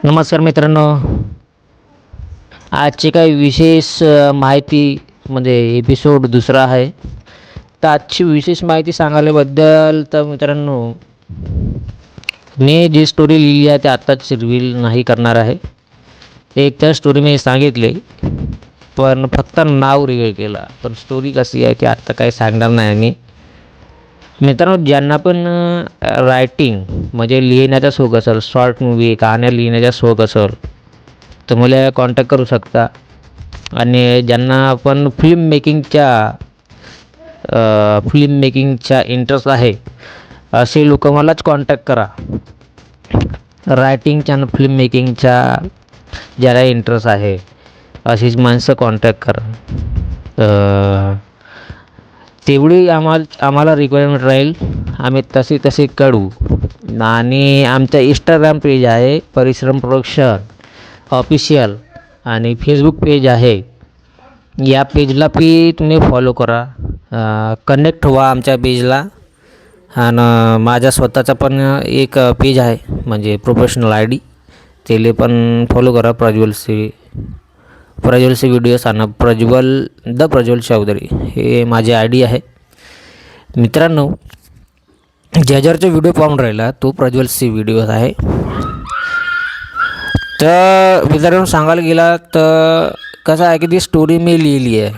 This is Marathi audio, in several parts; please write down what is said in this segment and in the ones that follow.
नमस्कार मित्रांनो, आजची काही विशेष माहिती म्हणजे एपिसोड दुसरा आहे. तर आजची विशेष माहिती सांगायलाबद्दल तर मित्रांनो, मी जी स्टोरी लिहिली आहे ते आत्ताच रिव्हील नाही करणार आहे. एक तर स्टोरी मी सांगितली, पण फक्त नाव रिव्हील केलं. पण स्टोरी कशी आहे की आत्ता काही सांगणार नाही मी. मित्रांनो, ज्यांना पण रायटिंग म्हणजे लिहिण्याचा शौक असेल, शॉर्ट मूव्ही कहाण्या लिहिण्याचा शौक असेल, तर मला कॉन्टॅक्ट करू शकता. आणि ज्यांना पण फिल्म मेकिंगच्या इंटरेस्ट आहे, असे लोक मलाच कॉन्टॅक्ट करा. रायटिंगच्या आणि फिल्म मेकिंगच्या ज्याला इंटरेस्ट आहे अशीच माणसं कॉन्टॅक्ट करा. तेवढी आम्हाला रिक्वायरमेंट राहील, आम्ही तसे कळू. आणि आमचा इंस्टाग्राम पेज आहे परिश्रम प्रोडक्शन ऑफिशियल, आणि फेसबुक पेज आहे. या पेजला बी तुम्ही फॉलो करा, कनेक्ट व्हा आमच्या पेजला. आणि माझा स्वतःचा पण एक पेज आहे म्हणजे प्रोफेशनल ID, त्याला पण फॉलो करा. प्रज्वलचे व्हिडिओज आणि प्रज्वल चौधरी हे माझे ID आहे. मित्रांनो, ज्याच्यावरचे व्हिडिओ पाहून राहिला तो प्रज्वलचे व्हिडिओज आहे. तर मित्रांनो, सांगायला गेला तर कसं आहे की ती स्टोरी मी लिहिली आहे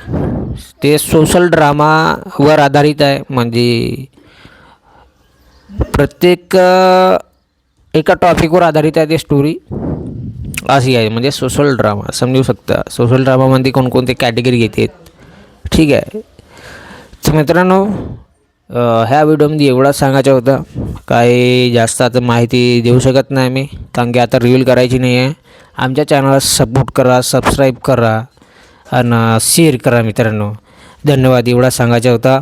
ते सोशल ड्रामावर आधारित आहे. म्हणजे प्रत्येक एका टॉपिकवर आधारित आहे ती स्टोरी अशी आहे. म्हणजे सोशल ड्रामा समजू शकता. सोशल ड्रामामध्ये कोणकोणते कॅटेगरी घेतात, ठीक आहे. तर मित्रांनो, ह्या व्हिडिओमध्ये एवढाच सांगायचं होतं. काही जास्त आता माहिती देऊ शकत नाही मी, कारण की आता रिव्हील करायची नाही आहे. आमच्या चॅनलला सपोर्ट करा, सबस्क्राईब करा आणि शेअर करा मित्रांनो. धन्यवाद. एवढा सांगायचा होता.